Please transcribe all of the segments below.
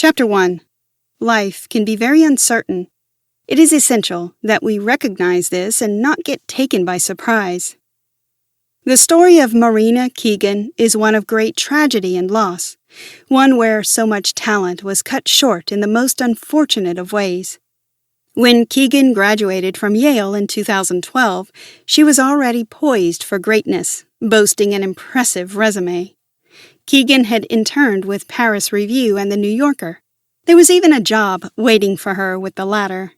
Chapter 1. Life can be very uncertain. It is essential that we recognize this and not get taken by surprise. The story of Marina Keegan is one of great tragedy and loss, one where so much talent was cut short in the most unfortunate of ways. When Keegan graduated from Yale in 2012, she was already poised for greatness, boasting an impressive resume. Keegan had interned with Paris Review and The New Yorker. There was even a job waiting for her with the latter.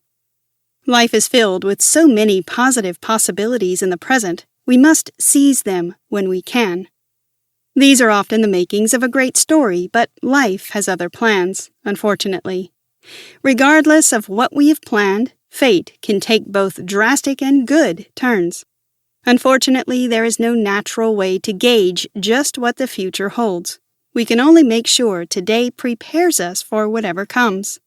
Life is filled with so many positive possibilities in the present, we must seize them when we can. These are often the makings of a great story, but life has other plans, unfortunately. Regardless of what we have planned, fate can take both drastic and good turns. Unfortunately, there is no natural way to gauge just what the future holds. We can only make sure today prepares us for whatever comes.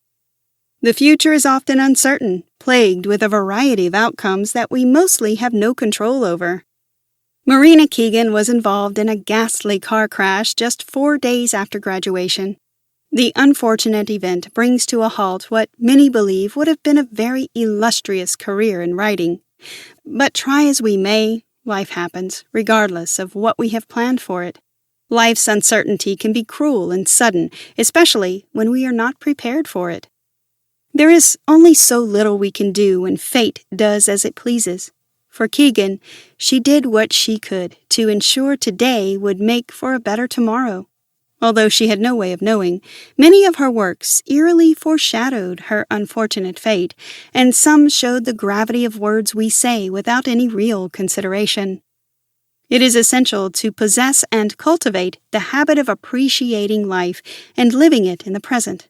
The future is often uncertain, plagued with a variety of outcomes that we mostly have no control over. Marina Keegan was involved in a ghastly car crash just 4 days after graduation. The unfortunate event brings to a halt what many believe would have been a very illustrious career in writing. But try as we may, life happens, regardless of what we have planned for it. Life's uncertainty can be cruel and sudden, especially when we are not prepared for it. There is only so little we can do when fate does as it pleases. For Keegan, she did what she could to ensure today would make for a better tomorrow. Although she had no way of knowing, many of her works eerily foreshadowed her unfortunate fate, and some showed the gravity of words we say without any real consideration. It is essential to possess and cultivate the habit of appreciating life and living it in the present.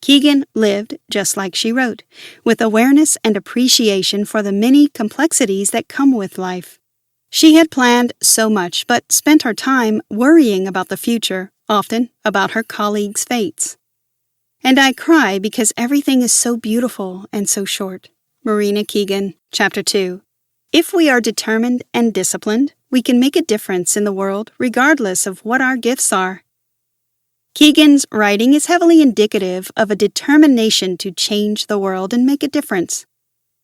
Keegan lived just like she wrote, with awareness and appreciation for the many complexities that come with life. She had planned so much, but spent her time worrying about the future, often about her colleagues' fates. And I cry because everything is so beautiful and so short. Marina Keegan, Chapter 2. If we are determined and disciplined, we can make a difference in the world regardless of what our gifts are. Keegan's writing is heavily indicative of a determination to change the world and make a difference.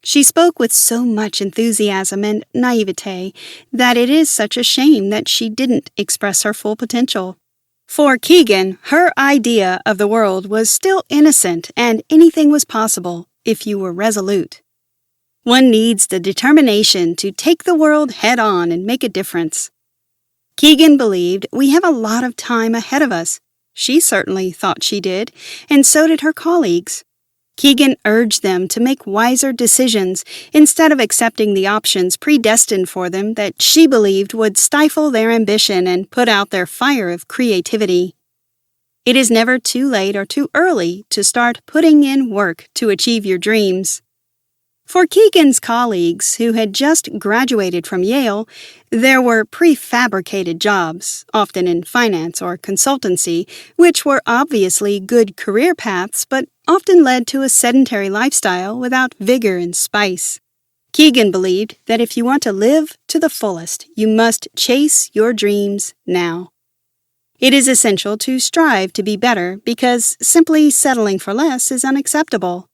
She spoke with so much enthusiasm and naivete that it is such a shame that she didn't express her full potential. For Keegan, her idea of the world was still innocent and anything was possible if you were resolute. One needs the determination to take the world head on and make a difference. Keegan believed we have a lot of time ahead of us. She certainly thought she did, and so did her colleagues. Keegan urged them to make wiser decisions instead of accepting the options predestined for them that she believed would stifle their ambition and put out their fire of creativity. It is never too late or too early to start putting in work to achieve your dreams. For Keegan's colleagues, who had just graduated from Yale, there were prefabricated jobs, often in finance or consultancy, which were obviously good career paths but often led to a sedentary lifestyle without vigor and spice. Keegan believed that if you want to live to the fullest, you must chase your dreams now. It is essential to strive to be better because simply settling for less is unacceptable.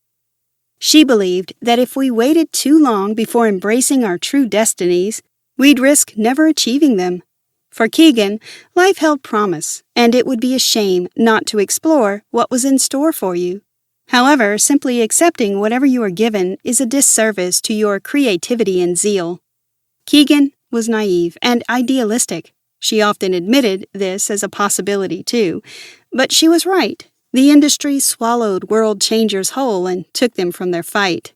She believed that if we waited too long before embracing our true destinies, we'd risk never achieving them. For Keegan, life held promise, and it would be a shame not to explore what was in store for you. However, simply accepting whatever you are given is a disservice to your creativity and zeal. Keegan was naive and idealistic. She often admitted this as a possibility, too. But she was right. The industry swallowed world changers whole and took them from their fight.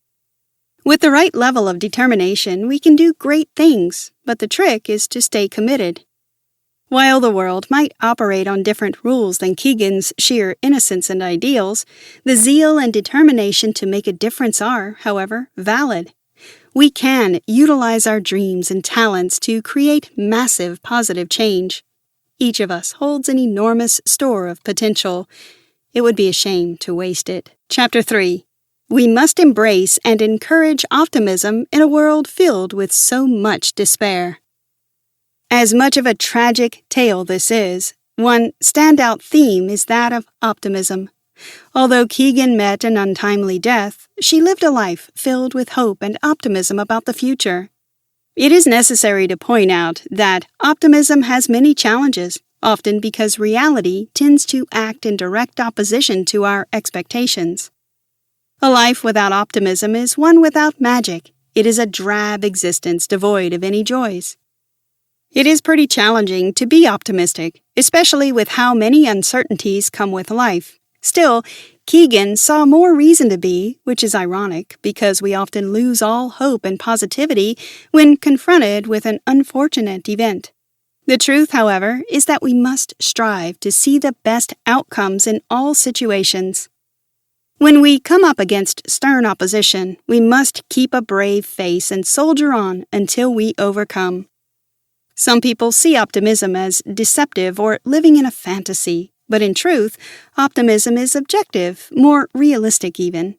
With the right level of determination, we can do great things, but the trick is to stay committed. While the world might operate on different rules than Keegan's sheer innocence and ideals, the zeal and determination to make a difference are, however, valid. We can utilize our dreams and talents to create massive positive change. Each of us holds an enormous store of potential. It would be a shame to waste it. Chapter 3. We must embrace and encourage optimism in a world filled with so much despair. As much of a tragic tale this is, one standout theme is that of optimism. Although Keegan met an untimely death, she lived a life filled with hope and optimism about the future. It is necessary to point out that optimism has many challenges, often because reality tends to act in direct opposition to our expectations. A life without optimism is one without magic. It is a drab existence devoid of any joys. It is pretty challenging to be optimistic, especially with how many uncertainties come with life. Still, Keegan saw more reason to be, which is ironic because we often lose all hope and positivity when confronted with an unfortunate event. The truth, however, is that we must strive to see the best outcomes in all situations. When we come up against stern opposition, we must keep a brave face and soldier on until we overcome. Some people see optimism as deceptive or living in a fantasy, but in truth, optimism is objective, more realistic even.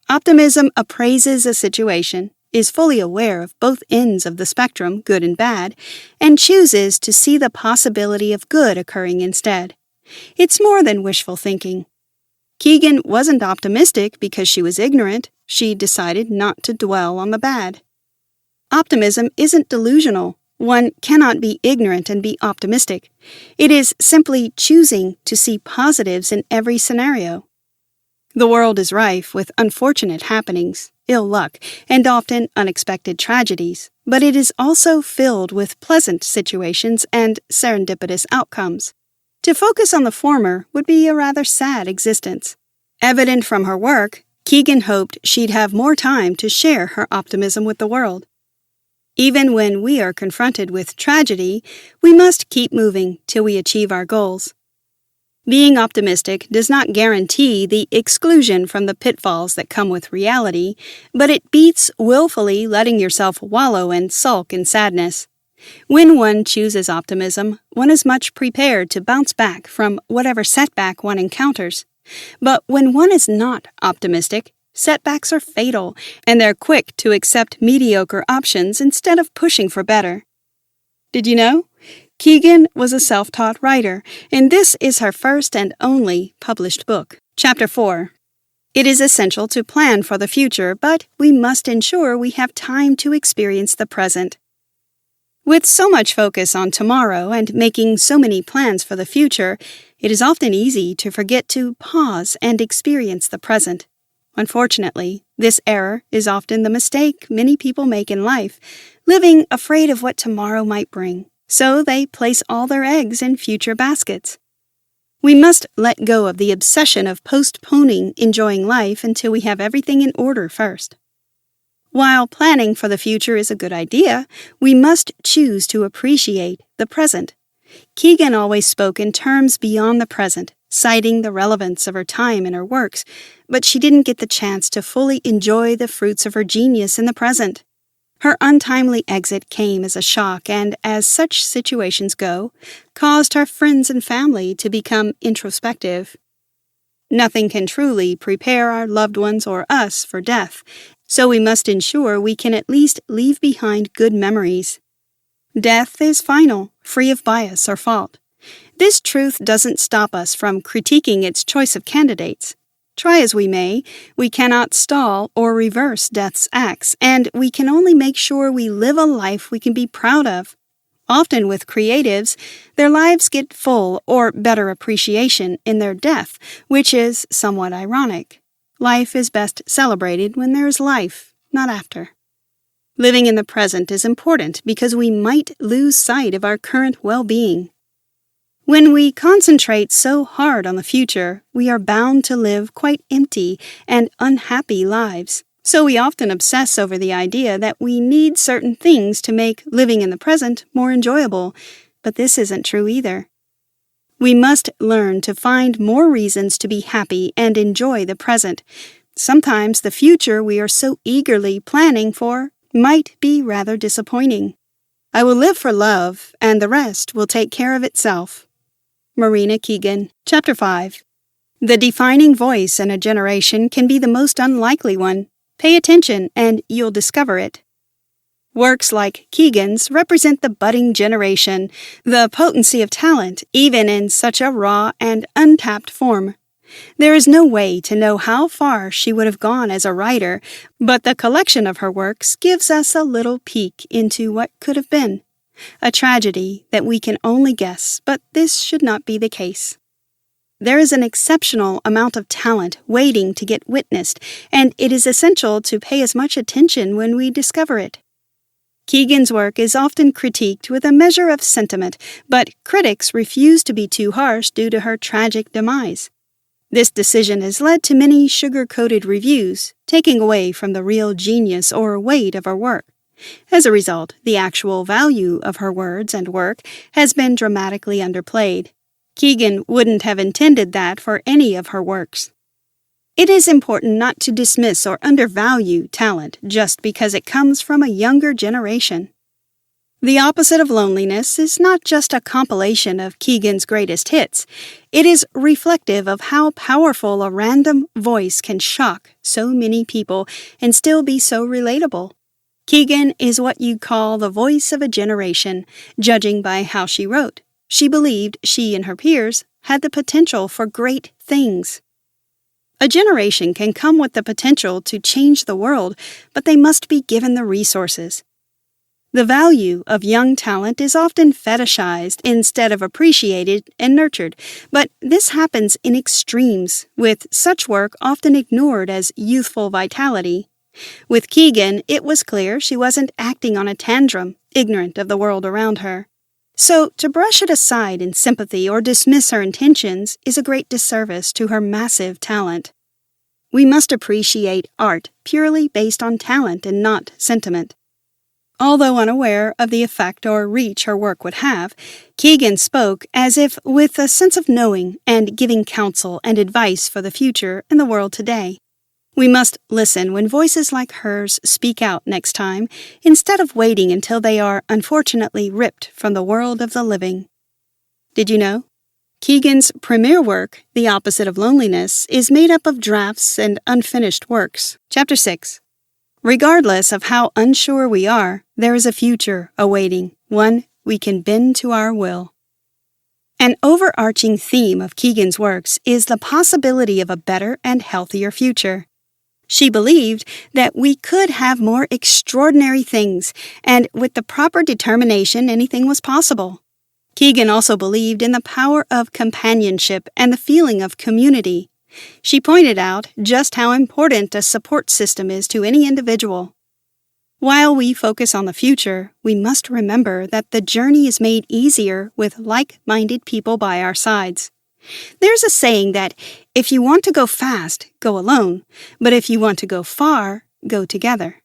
Optimism appraises a situation, is fully aware of both ends of the spectrum, good and bad, and chooses to see the possibility of good occurring instead. It's more than wishful thinking. Keegan wasn't optimistic because she was ignorant. She decided not to dwell on the bad. Optimism isn't delusional. One cannot be ignorant and be optimistic. It is simply choosing to see positives in every scenario. The world is rife with unfortunate happenings, ill luck, and often unexpected tragedies, but it is also filled with pleasant situations and serendipitous outcomes. To focus on the former would be a rather sad existence. Evident from her work, Keegan hoped she'd have more time to share her optimism with the world. Even when we are confronted with tragedy, we must keep moving till we achieve our goals. Being optimistic does not guarantee the exclusion from the pitfalls that come with reality, but it beats willfully letting yourself wallow and sulk in sadness. When one chooses optimism, one is much prepared to bounce back from whatever setback one encounters. But when one is not optimistic, setbacks are fatal, and they're quick to accept mediocre options instead of pushing for better. Did you know? Keegan was a self-taught writer, and this is her first and only published book. Chapter 4. It is essential to plan for the future, but we must ensure we have time to experience the present. With so much focus on tomorrow and making so many plans for the future, it is often easy to forget to pause and experience the present. Unfortunately, this error is often the mistake many people make in life, living afraid of what tomorrow might bring, so they place all their eggs in future baskets. We must let go of the obsession of postponing enjoying life until we have everything in order first. While planning for the future is a good idea, we must choose to appreciate the present. Keegan always spoke in terms beyond the present, citing the relevance of her time and her works, but she didn't get the chance to fully enjoy the fruits of her genius in the present. Her untimely exit came as a shock and, as such situations go, caused her friends and family to become introspective. Nothing can truly prepare our loved ones or us for death, so we must ensure we can at least leave behind good memories. Death is final, free of bias or fault. This truth doesn't stop us from critiquing its choice of candidates. Try as we may, we cannot stall or reverse death's acts, and we can only make sure we live a life we can be proud of. Often with creatives, their lives get full or better appreciation in their death, which is somewhat ironic. Life is best celebrated when there is life, not after. Living in the present is important because we might lose sight of our current well-being. When we concentrate so hard on the future, we are bound to live quite empty and unhappy lives. So we often obsess over the idea that we need certain things to make living in the present more enjoyable, but this isn't true either. We must learn to find more reasons to be happy and enjoy the present. Sometimes the future we are so eagerly planning for might be rather disappointing. I will live for love, and the rest will take care of itself. Marina Keegan, Chapter 5. The defining voice in a generation can be the most unlikely one. Pay attention, and you'll discover it. Works like Keegan's represent the budding generation, the potency of talent, even in such a raw and untapped form. There is no way to know how far she would have gone as a writer, but the collection of her works gives us a little peek into what could have been. A tragedy that we can only guess, but this should not be the case. There is an exceptional amount of talent waiting to get witnessed, and it is essential to pay as much attention when we discover it. Keegan's work is often critiqued with a measure of sentiment, but critics refuse to be too harsh due to her tragic demise. This decision has led to many sugar-coated reviews, taking away from the real genius or weight of her work. As a result, the actual value of her words and work has been dramatically underplayed. Keegan wouldn't have intended that for any of her works. It is important not to dismiss or undervalue talent just because it comes from a younger generation. The Opposite of Loneliness is not just a compilation of Keegan's greatest hits. It is reflective of how powerful a random voice can shock so many people and still be so relatable. Keegan is what you'd call the voice of a generation, judging by how she wrote. She believed she and her peers had the potential for great things. A generation can come with the potential to change the world, but they must be given the resources. The value of young talent is often fetishized instead of appreciated and nurtured, but this happens in extremes, with such work often ignored as youthful vitality. With Keegan, it was clear she wasn't acting on a tantrum, ignorant of the world around her. So, to brush it aside in sympathy or dismiss her intentions is a great disservice to her massive talent. We must appreciate art purely based on talent and not sentiment. Although unaware of the effect or reach her work would have, Keegan spoke as if with a sense of knowing and giving counsel and advice for the future and the world today. We must listen when voices like hers speak out next time, instead of waiting until they are unfortunately ripped from the world of the living. Did you know? Keegan's premier work, The Opposite of Loneliness, is made up of drafts and unfinished works. Chapter 6. Regardless of how unsure we are, there is a future awaiting, one we can bend to our will. An overarching theme of Keegan's works is the possibility of a better and healthier future. She believed that we could have more extraordinary things, and with the proper determination, anything was possible. Keegan also believed in the power of companionship and the feeling of community. She pointed out just how important a support system is to any individual. While we focus on the future, we must remember that the journey is made easier with like-minded people by our sides. There's a saying that if you want to go fast, go alone, but if you want to go far, go together.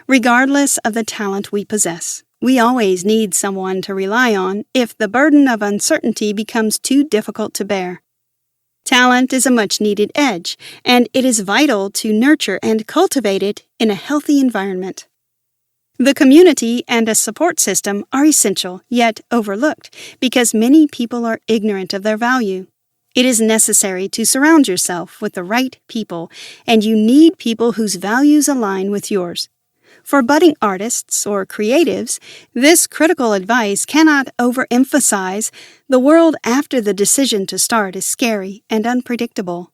Regardless of the talent we possess, we always need someone to rely on if the burden of uncertainty becomes too difficult to bear. Talent is a much-needed edge, and it is vital to nurture and cultivate it in a healthy environment. The community and a support system are essential, yet overlooked, because many people are ignorant of their value. It is necessary to surround yourself with the right people, and you need people whose values align with yours. For budding artists or creatives, this critical advice cannot overemphasize the world after the decision to start is scary and unpredictable.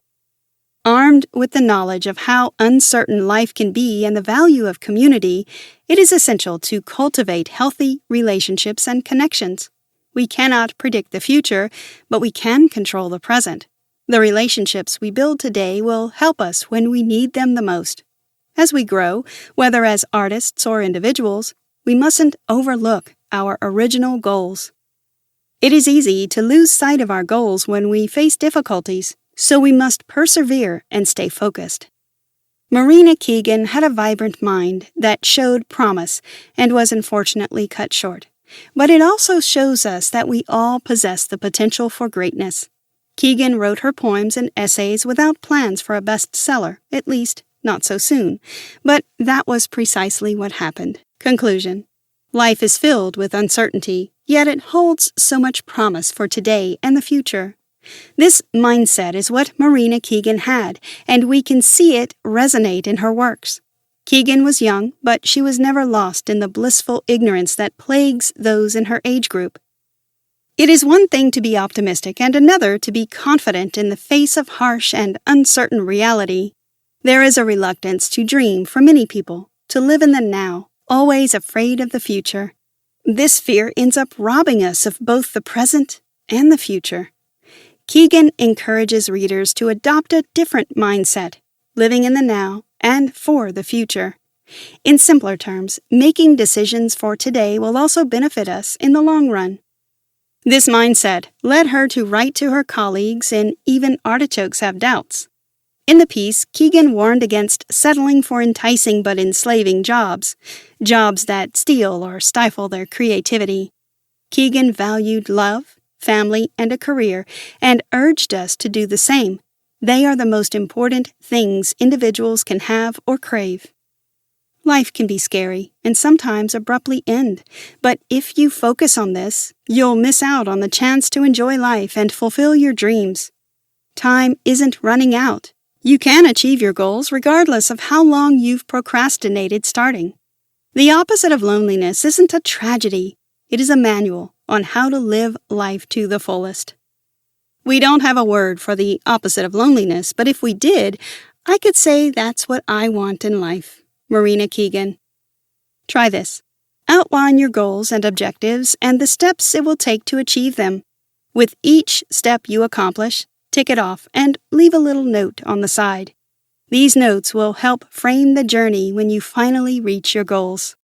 Armed with the knowledge of how uncertain life can be and the value of community, it is essential to cultivate healthy relationships and connections. We cannot predict the future, but we can control the present. The relationships we build today will help us when we need them the most. As we grow, whether as artists or individuals, we mustn't overlook our original goals. It is easy to lose sight of our goals when we face difficulties, so we must persevere and stay focused. Marina Keegan had a vibrant mind that showed promise and was unfortunately cut short. But it also shows us that we all possess the potential for greatness. Keegan wrote her poems and essays without plans for a bestseller, at least not so soon, but that was precisely what happened. Conclusion. Life is filled with uncertainty, yet it holds so much promise for today and the future. This mindset is what Marina Keegan had, and we can see it resonate in her works. Keegan was young, but she was never lost in the blissful ignorance that plagues those in her age group. It is one thing to be optimistic and another to be confident in the face of harsh and uncertain reality. There is a reluctance to dream for many people, to live in the now, always afraid of the future. This fear ends up robbing us of both the present and the future. Keegan encourages readers to adopt a different mindset, living in the now and for the future. In simpler terms, making decisions for today will also benefit us in the long run. This mindset led her to write to her colleagues in Even Artichokes Have Doubts. In the piece, Keegan warned against settling for enticing but enslaving jobs that steal or stifle their creativity. Keegan valued love, family, and a career, and urged us to do the same. They are the most important things individuals can have or crave. Life can be scary and sometimes abruptly end, but if you focus on this, you'll miss out on the chance to enjoy life and fulfill your dreams. Time isn't running out. You can achieve your goals regardless of how long you've procrastinated starting. The opposite of loneliness isn't a tragedy. It is a manual on how to live life to the fullest. We don't have a word for the opposite of loneliness, but if we did, I could say that's what I want in life. Marina Keegan. Try this. Outline your goals and objectives and the steps it will take to achieve them. With each step you accomplish, tick it off and leave a little note on the side. These notes will help frame the journey when you finally reach your goals.